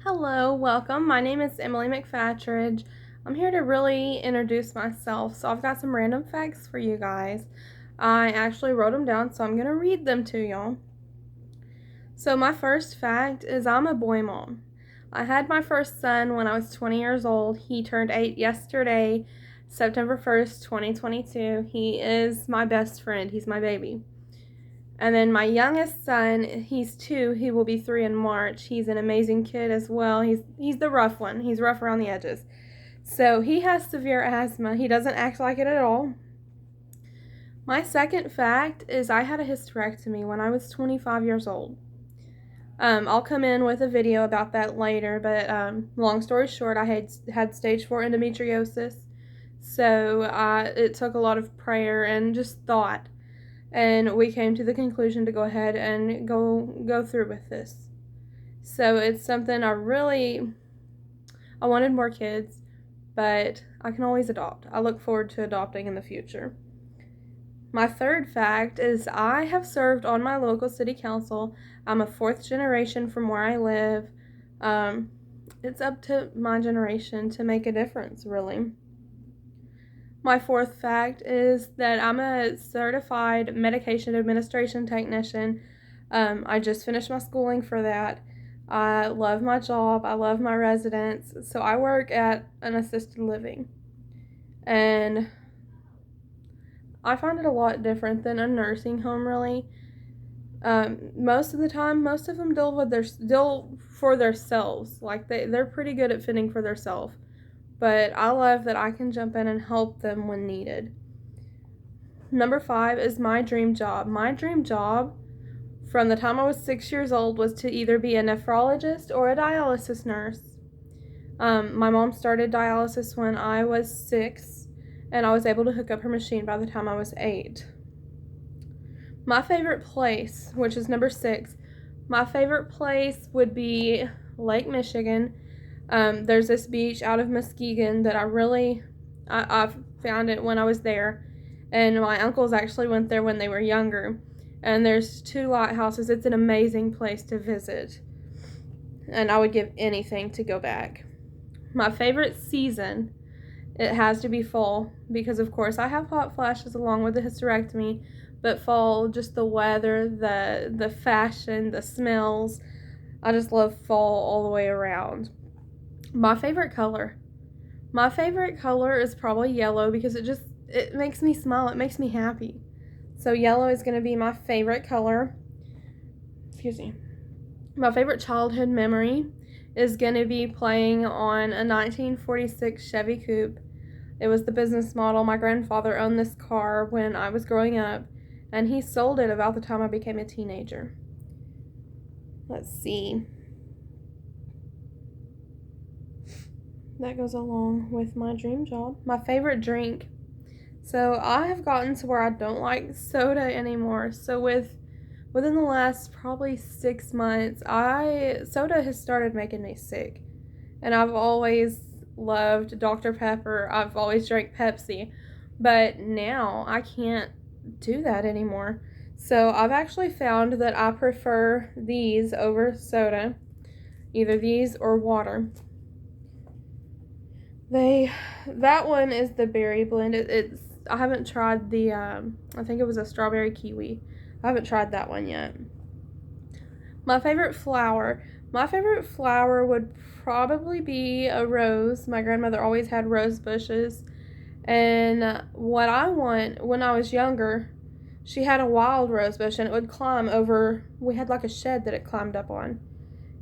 Hello, welcome. My name is Emily McFatridge. I'm here to really introduce myself. So I've got some random facts for you guys. I actually wrote them down, so I'm going to read them to y'all. So my first fact is I'm a boy mom. I had my first son when I was 20 years old. He turned 8 yesterday, September 1st, 2022. He is my best friend. He's my baby. And then my youngest son, he's 2. He will be 3 in March. He's an amazing kid as well. He's the rough one. He's rough around the edges. So he has severe asthma. He doesn't act like it at all. My second fact is I had a hysterectomy when I was 25 years old. I'll come in with a video about that later, but long story short, I had stage 4 endometriosis. So it took a lot of prayer and just thought. And we came to the conclusion to go ahead and go through with this. So it's something I wanted more kids, but I can always adopt. I look forward to adopting in the future. My third fact is I have served on my local city council. I'm a 4th generation from where I live. It's up to my generation to make a difference, really. My fourth fact is that I'm a certified medication administration technician. I just finished my schooling for that. I love my job. I love my residents. So I work at an assisted living. And I find it a lot different than a nursing home, really. Most of the time, most of them deal for themselves. Like they're pretty good at fending for themselves. But I love that I can jump in and help them when needed. Number 5 is my dream job. My dream job from the time I was 6 years old was to either be a nephrologist or a dialysis nurse. My mom started dialysis when I was 6, and I was able to hook up her machine by the time I was 8. My favorite place, which is number 6, my favorite place would be Lake Michigan. There's this beach out of Muskegon that I found it when I was there, and my uncles actually went there when they were younger, and there's 2 lighthouses. It's an amazing place to visit, and I would give anything to go back. My favorite season, it has to be fall, because of course I have hot flashes along with the hysterectomy, but fall, just the weather, the fashion, the smells, I just love fall all the way around. My favorite color is probably yellow because it makes me smile. It makes me happy. So yellow is going to be my favorite color. Excuse me. My favorite childhood memory is going to be playing on a 1946 Chevy Coupe. It was the business model. My grandfather owned this car when I was growing up, and he sold it about the time I became a teenager. Let's see. That goes along with my dream job. My favorite drink. So I have gotten to where I don't like soda anymore. So within the last probably 6 months, soda has started making me sick. And I've always loved Dr. Pepper. I've always drank Pepsi. But now I can't do that anymore. So I've actually found that I prefer these over soda. Either these or water. That one is the berry blend. I haven't tried the I think it was a strawberry kiwi. I haven't tried that one yet. My favorite flower would probably be a rose. My grandmother always had rose bushes, and what I want, when I was younger, she had a wild rose bush, and it would climb over. We had like a shed that it climbed up on.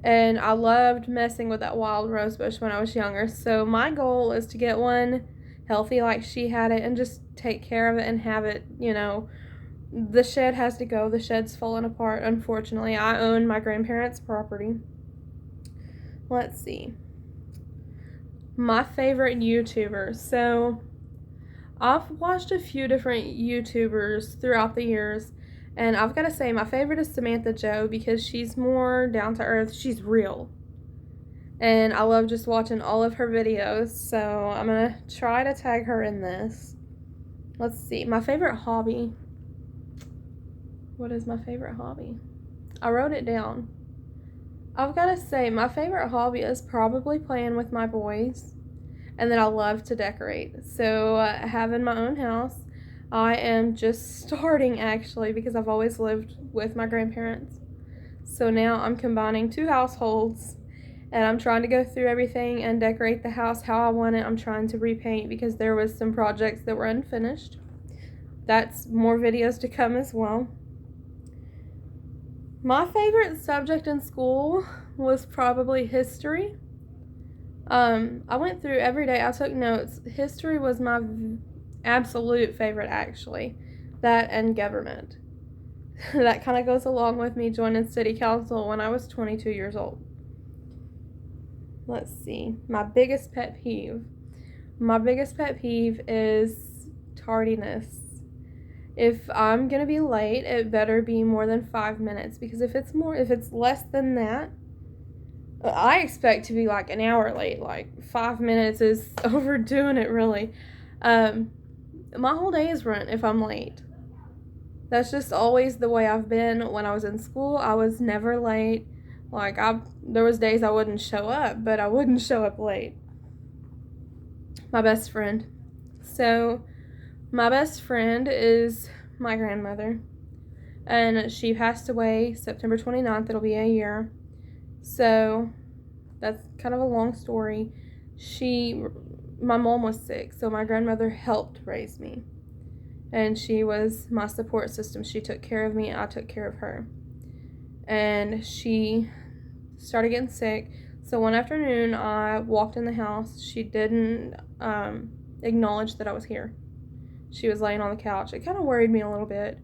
And I loved messing with that wild rose bush when I was younger. So my goal is to get one healthy like she had it and just take care of it and have it, The shed has to go. The shed's falling apart, unfortunately. I own my grandparents' property. Let's see. My favorite YouTubers. So I've watched a few different YouTubers throughout the years. And I've got to say, my favorite is Samantha Joe because she's more down to earth. She's real. And I love just watching all of her videos. So I'm going to try to tag her in this. Let's see. My favorite hobby. What is my favorite hobby? I wrote it down. I've got to say, my favorite hobby is probably playing with my boys, and then I love to decorate. So, having my own house, I am just starting actually because I've always lived with my grandparents. So now I'm combining two households and I'm trying to go through everything and decorate the house how I want it. I'm trying to repaint because there was some projects that were unfinished. That's more videos to come as well. My favorite subject in school was probably history. I went through every day. I took notes. History was my absolute favorite, actually. That and government. That kind of goes along with me joining city council when I was 22 years old. Let's see. My biggest pet peeve. My biggest pet peeve is tardiness. If I'm gonna be late, it better be more than 5 minutes, because if it's less than that, I expect to be like an hour late. Like 5 minutes is overdoing it, really. My whole day is ruined if I'm late. That's just always the way I've been. When I was in school, I was never late. There was days I wouldn't show up, but I wouldn't show up late. My best friend. So, my best friend is my grandmother, and she passed away September 29th. It'll be a year. So, that's kind of a long story. My mom was sick, so my grandmother helped raise me. And she was my support system. She took care of me, I took care of her. And she started getting sick. So one afternoon, I walked in the house. She didn't acknowledge that I was here. She was laying on the couch. It kind of worried me a little bit,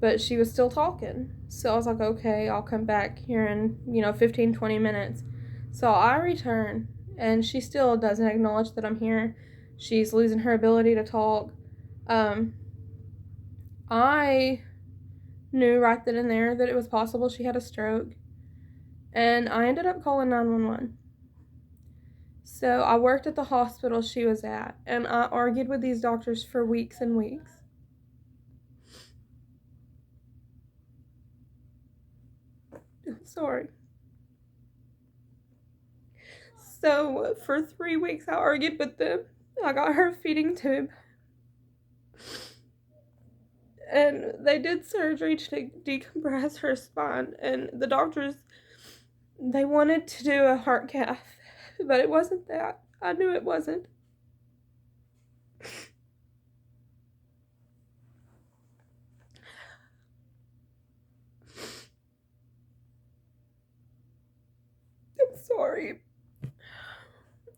but she was still talking. So I was like, okay, I'll come back here in, 15, 20 minutes. So I return, and she still doesn't acknowledge that I'm here. She's losing her ability to talk. I knew right then and there that it was possible she had a stroke, and I ended up calling 911. So I worked at the hospital she was at, and I argued with these doctors for weeks and weeks. I'm sorry. So for 3 weeks I argued with them. I got her a feeding tube, and they did surgery to decompress her spine, and the doctors, they wanted to do a heart cath, but it wasn't that. I knew it wasn't. I'm sorry.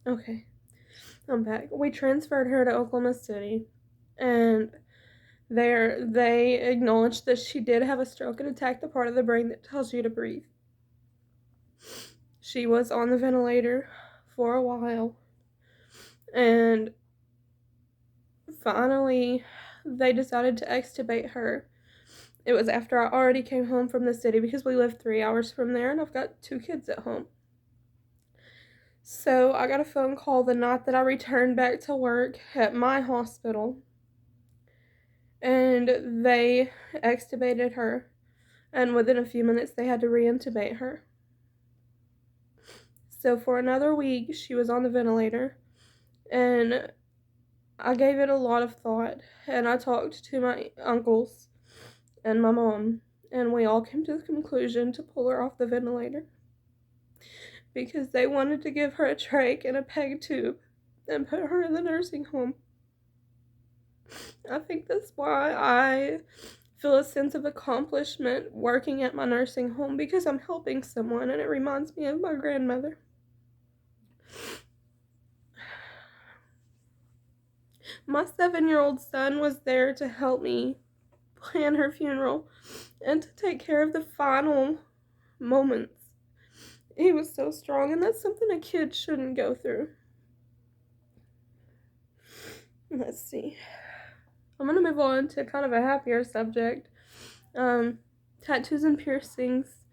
Okay, I'm back. We transferred her to Oklahoma City, and there they acknowledged that she did have a stroke and attacked the part of the brain that tells you to breathe. She was on the ventilator for a while, and finally they decided to extubate her. It was after I already came home from the city because we live 3 hours from there, and I've got 2 kids at home. So I got a phone call the night that I returned back to work at my hospital, and they extubated her, and within a few minutes they had to re-intubate her. So for another week she was on the ventilator, and I gave it a lot of thought, and I talked to my uncles and my mom, and we all came to the conclusion to pull her off the ventilator because they wanted to give her a trach and a peg tube and put her in the nursing home. I think that's why I feel a sense of accomplishment working at my nursing home, because I'm helping someone, and it reminds me of my grandmother. My 7-year-old son was there to help me plan her funeral and to take care of the final moments. He was so strong, and that's something a kid shouldn't go through. Let's see. I'm going to move on to kind of a happier subject. Tattoos and piercings.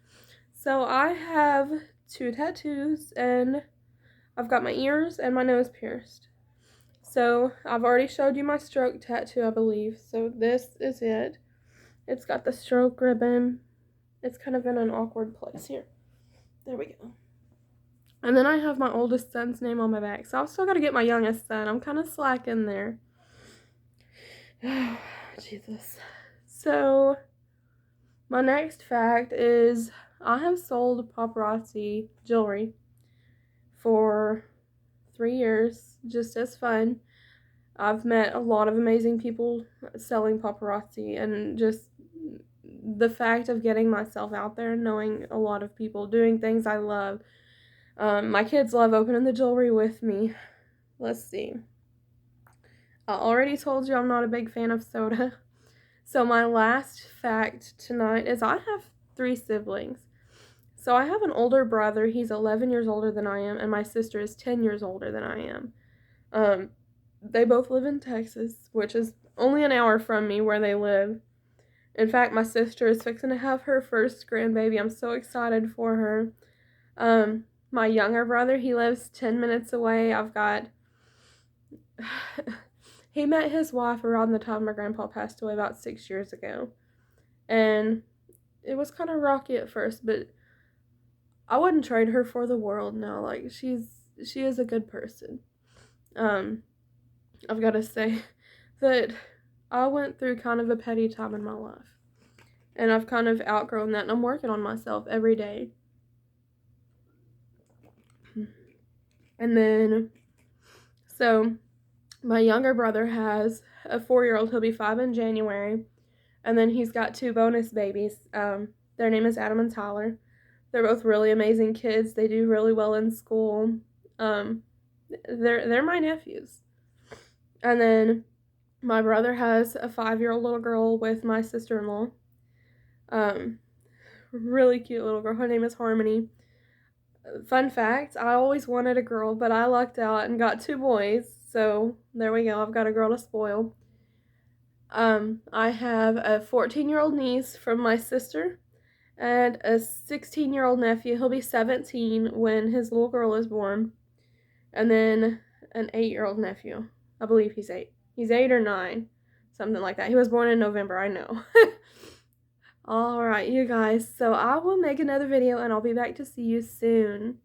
So I have 2 tattoos, and I've got my ears and my nose pierced. So I've already showed you my stroke tattoo, I believe. So this is it. It's got the stroke ribbon. It's kind of in an awkward place here. There we go. And then I have my oldest son's name on my back. So I've still got to get my youngest son. I'm kind of slacking there. Jesus. So my next fact is I have sold paparazzi jewelry for 3 years, just as fun. I've met a lot of amazing people selling paparazzi, and just the fact of getting myself out there and knowing a lot of people doing things I love. My kids love opening the jewelry with me. Let's see. I already told you I'm not a big fan of soda. So my last fact tonight is I have 3 siblings. So I have an older brother. He's 11 years older than I am, and my sister is 10 years older than I am. They both live in Texas, which is only an hour from me where they live. In fact, my sister is fixing to have her first grandbaby. I'm so excited for her. My younger brother, he lives 10 minutes away. He met his wife around the time my grandpa passed away about 6 years ago. And it was kind of rocky at first, but I wouldn't trade her for the world now. Like, she is a good person. I've got to say that I went through kind of a petty time in my life. And I've kind of outgrown that, and I'm working on myself every day. And then, so my younger brother has a 4-year-old. He'll be 5 in January. And then he's got 2 bonus babies. Their name is Adam and Tyler. They're both really amazing kids. They do really well in school. They're my nephews. And then my brother has a 5-year-old little girl with my sister-in-law. Really cute little girl. Her name is Harmony. Fun fact, I always wanted a girl, but I lucked out and got 2 boys. So there we go. I've got a girl to spoil. I have a 14-year-old niece from my sister and a 16-year-old nephew. He'll be 17 when his little girl is born. And then an 8-year-old nephew. I believe he's 8. He's 8 or 9. Something like that. He was born in November, I know. Alright, you guys. So I will make another video and I'll be back to see you soon.